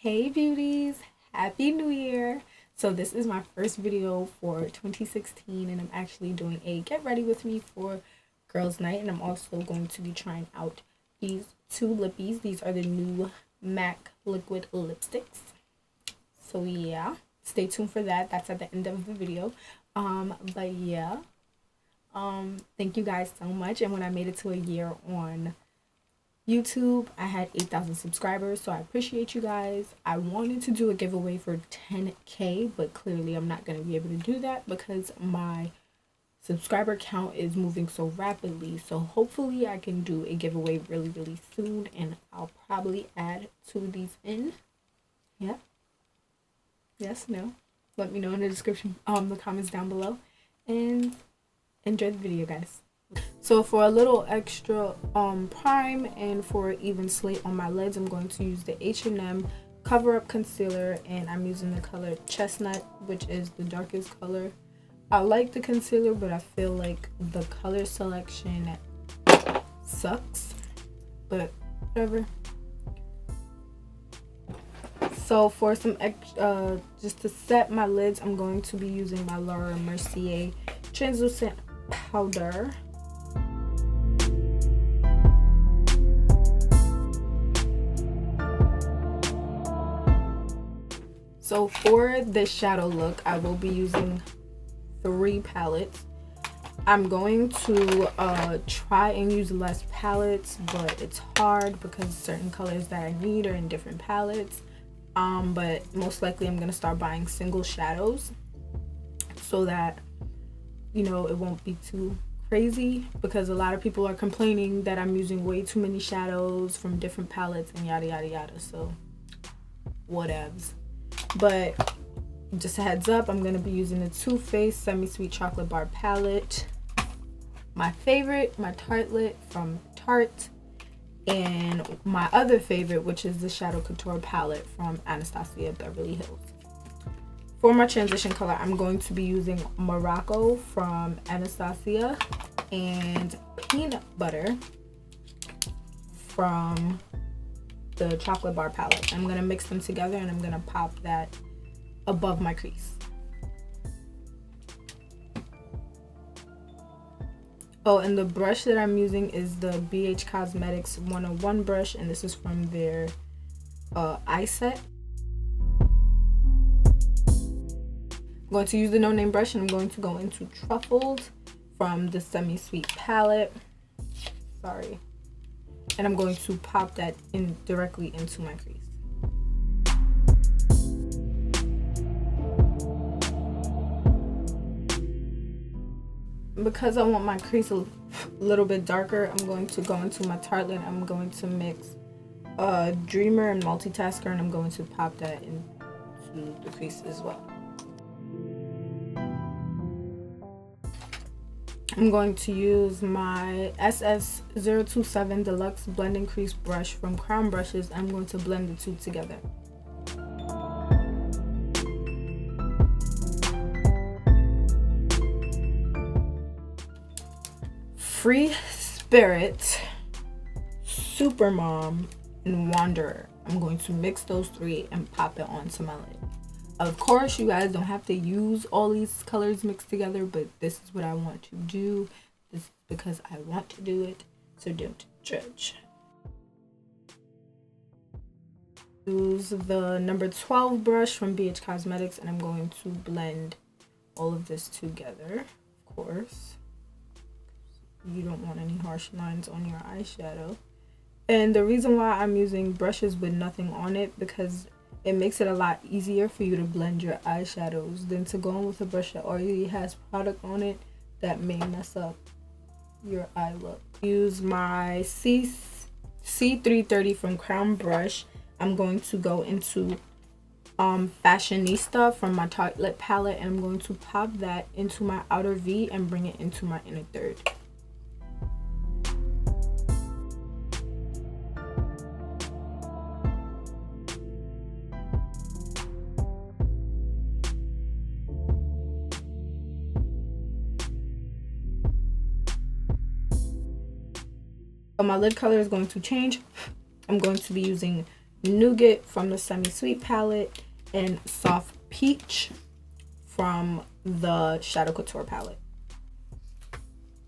Hey beauties, happy new year. So this is my first video for 2016 and I'm actually doing a get ready with me for girls night, and I'm also going to be trying out these two lippies. These are the new MAC liquid lipsticks. So yeah, stay tuned for that. That's at the end of the video. But yeah, thank you guys so much. And when I made it to a year on YouTube, I had 8,000 subscribers, so I appreciate you guys. I wanted to do a giveaway for 10K, but clearly I'm not going to be able to do that because my subscriber count is moving so rapidly. So hopefully I can do a giveaway really soon, and I'll probably add two of these in. Yeah, yes, no, let me know in the description, the comments down below, and enjoy the video, guys. So for a little extra prime and for even slate on my lids, I'm going to use the H&M Cover Up Concealer, and I'm using the color Chestnut, which is the darkest color. I like the concealer, but I feel like the color selection sucks, but whatever. So for some just to set my lids, I'm going to be using my Mercier translucent powder. So for the shadow look, I will be using 3 palettes. I'm going to try and use less palettes, but it's hard because certain colors that I need are in different palettes. But most likely I'm gonna start buying single shadows so that, you know, it won't be too crazy, because a lot of people are complaining that I'm using way too many shadows from different palettes and yada yada yada. So whatevs. But just a heads up, I'm going to be using the Too Faced Semi-Sweet Chocolate Bar Palette. My favorite, my Tartelette from Tarte. And my other favorite, which is the Shadow Couture Palette from Anastasia Beverly Hills. For my transition color, I'm going to be using Morocco from Anastasia and Peanut Butter from the Chocolate Bar Palette. I'm going to mix them together and I'm going to pop that above my crease. Oh, and the brush that I'm using is the BH Cosmetics 101 brush, and this is from their eye set. I'm going to use the no name brush, and I'm going to go into Truffled from the Semi-Sweet palette. Sorry. And I'm going to pop that in directly into my crease. Because I want my crease a little bit darker, I'm going to go into my Tartelette. I'm going to mix Dreamer and Multitasker, and I'm going to pop that into the crease as well. I'm going to use my SS027 Deluxe Blending Crease Brush from Crown Brushes. I'm going to blend the two together. Free Spirit, Supermom, and Wanderer. I'm going to mix those 3 and pop it onto my lid. Of course, you guys don't have to use all these colors mixed together, but this is what I want to do. This is because I want to do it, so don't judge. Use the number 12 brush from BH Cosmetics, and I'm going to blend all of this together, of course. You don't want any harsh lines on your eyeshadow. And the reason why I'm using brushes with nothing on it, because it makes it a lot easier for you to blend your eyeshadows than to go in with a brush that already has product on it that may mess up your eye look. Use my C330 from Crown Brush. I'm going to go into Fashionista from my Tartelette palette, and I'm going to pop that into my outer V and bring it into my inner third. My lid color is going to change. I'm going to be using Nougat from the Semi-Sweet palette, and Soft Peach from the Shadow Couture palette.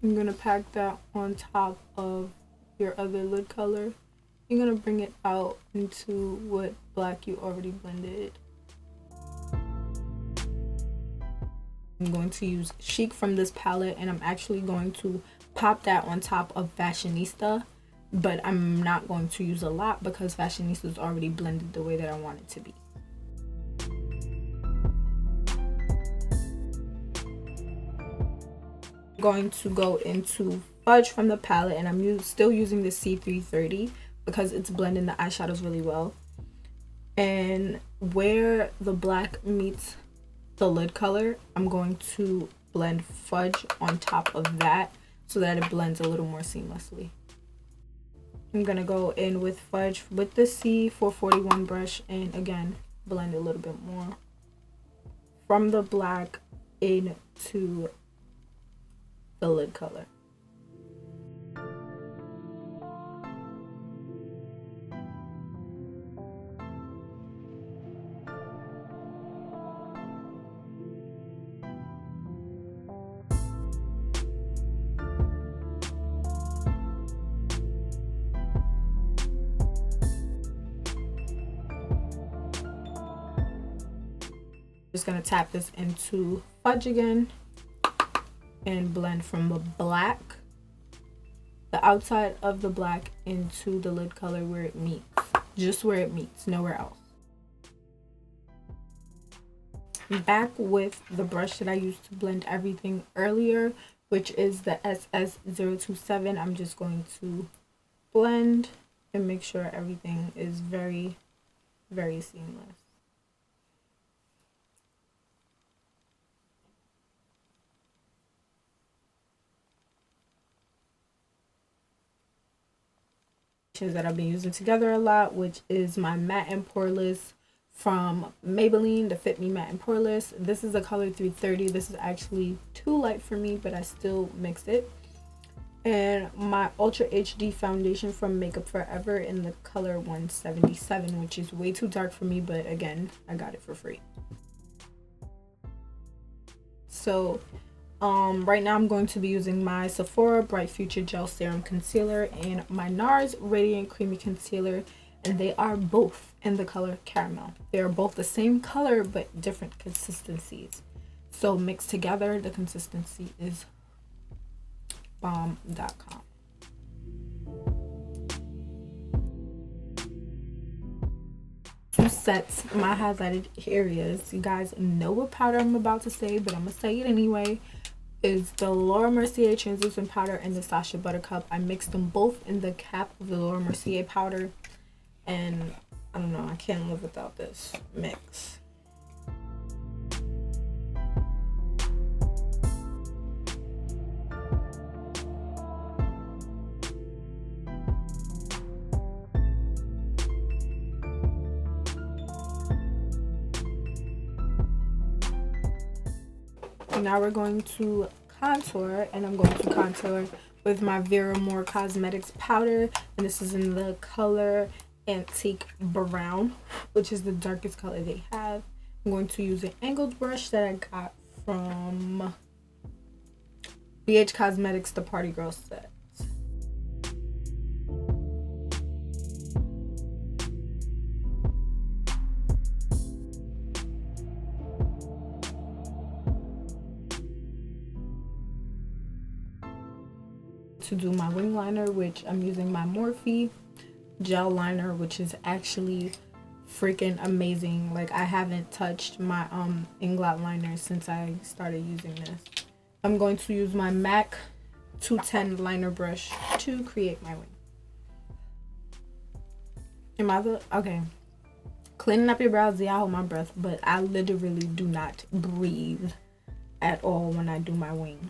I'm going to pack that on top of your other lid color. You're going to bring it out into what black you already blended. I'm going to use Chic from this palette, and I'm actually going to pop that on top of Fashionista, but I'm not going to use a lot because Fashionista is already blended the way that I want it to be. I'm going to go into Fudge from the palette, and I'm still using the C330 because it's blending the eyeshadows really well. And where the black meets the lid color, I'm going to blend Fudge on top of that so that it blends a little more seamlessly. I'm gonna go in with Fudge with the C441 brush and again blend a little bit more from the black into the lid color. Just gonna tap this into Fudge again and blend from the black, the outside of the black, into the lid color where it meets, just where it meets, nowhere else. Back with the brush that I used to blend everything earlier, which is the SS027. I'm just going to blend and make sure everything is very, very seamless. That I've been using together a lot, which is my matte and poreless from Maybelline, the Fit Me Matte and Poreless. This is the color 330. This is actually too light for me, but I still mixed it. And my Ultra HD foundation from Makeup Forever in the color 177, which is way too dark for me, but again, I got it for free. So right now I'm going to be using my Sephora Bright Future Gel Serum Concealer and my NARS Radiant Creamy Concealer, and they are both in the color Caramel. They are both the same color but different consistencies. So mixed together, the consistency is bomb.com. To set my highlighted areas, you guys know what powder I'm about to say, but I'm gonna say it anyway, is the Laura Mercier translucent powder and the Sacha Buttercup. I mixed them both in the cap of the Laura Mercier powder, and I don't know, I can't live without this mix. Now we're going to contour, and I'm going to contour with my Vera More Cosmetics powder, and this is in the color Antique Brown, which is the darkest color they have. I'm going to use an angled brush that I got from BH Cosmetics, the Party Girl set. To do my wing liner, which I'm using my Morphe gel liner, which is actually freaking amazing. Like, I haven't touched my Inglot liner since I started using this. I'm going to use my MAC 210 liner brush to create my wing. Am I the okay? Cleaning up your brows, yeah, I hold my breath, but I literally do not breathe at all when I do my wing.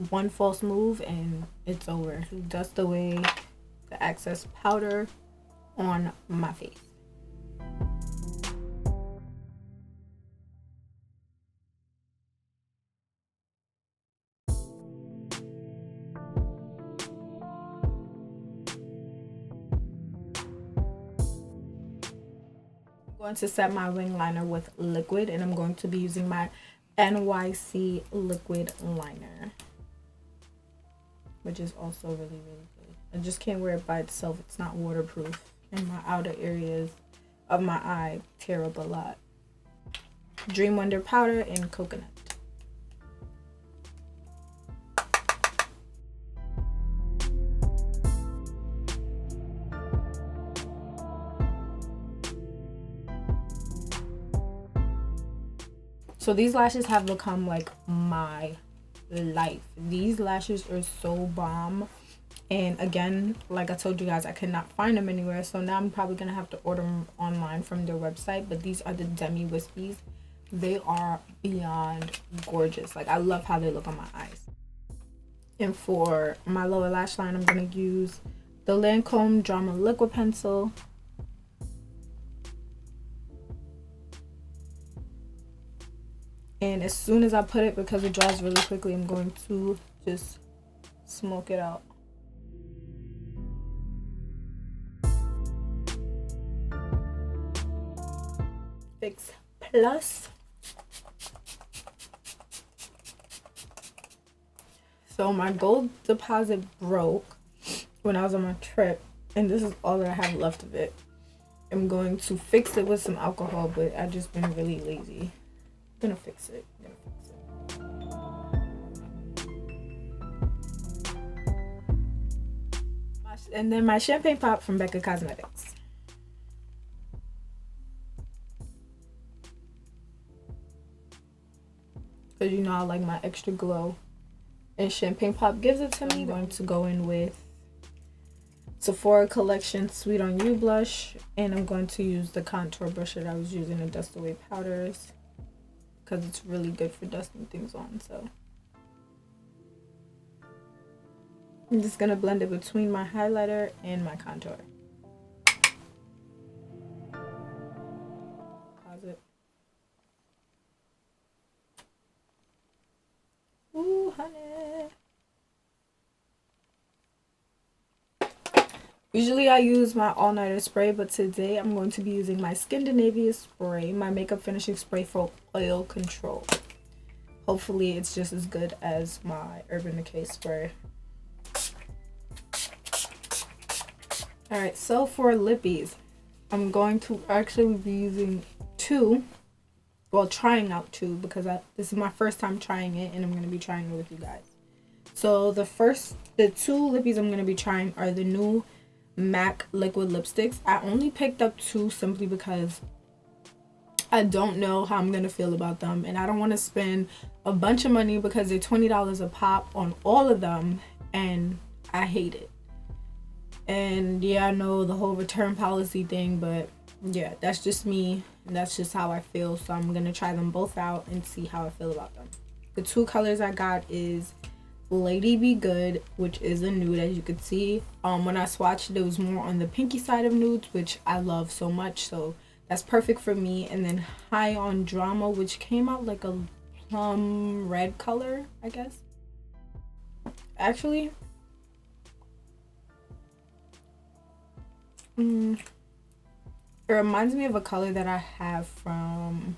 One false move and it's over. Dust away the excess powder on my face. Going to set my wing liner with liquid, and I'm going to be using my NYC liquid liner, which is also really good. I just can't wear it by itself. It's not waterproof, and my outer areas of my eye tear up a lot. Dream Wonder powder and coconut. So these lashes have become like my life. These lashes are so bomb. And again, like I told you guys, I could not find them anywhere. So now I'm probably going to have to order them online from their website. But these are the demi wispies. They are beyond gorgeous. Like, I love how they look on my eyes. And for my lower lash line, I'm going to use the Lancome Drama Liquid Pencil. And as soon as I put it, because it dries really quickly, I'm going to just smoke it out. Fix Plus. So my gold deposit broke when I was on my trip, and this is all that I have left of it. I'm going to fix it with some alcohol, but I've just been really lazy. Gonna fix it. And then my champagne pop from Becca Cosmetics. Because you know I like my extra glow. And champagne pop gives it to me. I'm going to go in with Sephora Collection Sweet on You blush. And I'm going to use the contour brush that I was using to dust away powders, because it's really good for dusting things on. So I'm just gonna blend it between my highlighter and my contour. Pause it. Ooh, honey. Usually I use my all-nighter spray, but today I'm going to be using my Scandinavia spray, my makeup finishing spray for oil control. Hopefully it's just as good as my Urban Decay spray. Alright, so for lippies, I'm going to actually be using two. Well, trying out two, because this is my first time trying it, and I'm going to be trying it with you guys. So the two lippies I'm going to be trying are the new MAC liquid lipsticks. I only picked up two simply because I don't know how I'm gonna feel about them, and I don't want to spend a bunch of money because they're $20 a pop on all of them, and I hate it. And yeah, I know the whole return policy thing, but yeah, that's just me, and that's just how I feel. So I'm gonna try them both out and see how I feel about them. The two colors I got is Lady Be Good, which is a nude, as you can see. When I swatched, it was more on the pinky side of nudes, which I love so much, so that's perfect for me. And then High on Drama, which came out like a plum red color, I guess. Actually, it reminds me of a color that I have from,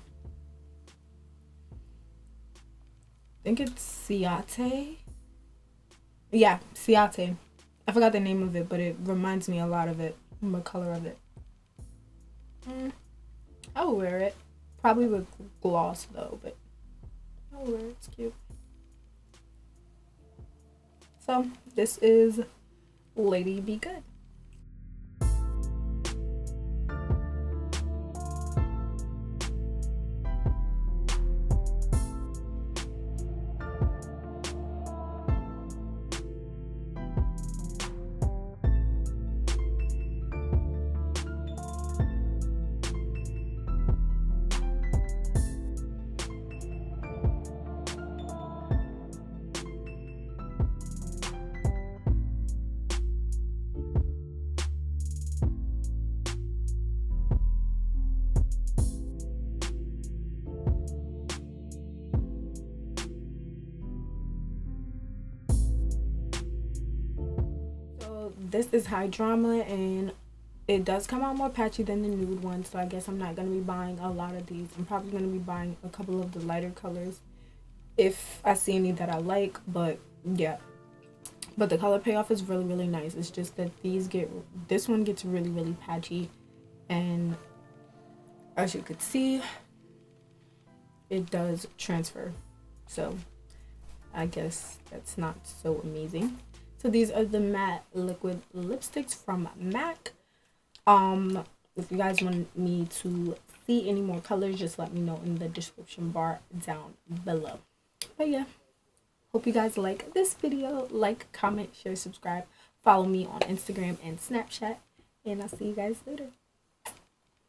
I think it's Ciate. Yeah, Ciate. I forgot the name of it, but it reminds me a lot of it, the color of it. I'll wear it. Probably with gloss though, but I'll wear it. It's cute. So this is Lady Be Good. This is High Drama, and it does come out more patchy than the nude one, so I guess I'm not going to be buying a lot of these. I'm probably going to be buying a couple of the lighter colors if I see any that I like, but yeah. But the color payoff is really, really nice. It's just that this one gets really, really patchy, and as you could see, it does transfer. So I guess that's not so amazing. So these are the matte liquid lipsticks from MAC. If you guys want me to see any more colors, just let me know in the description bar down below. But yeah, hope you guys like this video. Like, comment, share, subscribe, follow me on Instagram and Snapchat, and I'll see you guys later.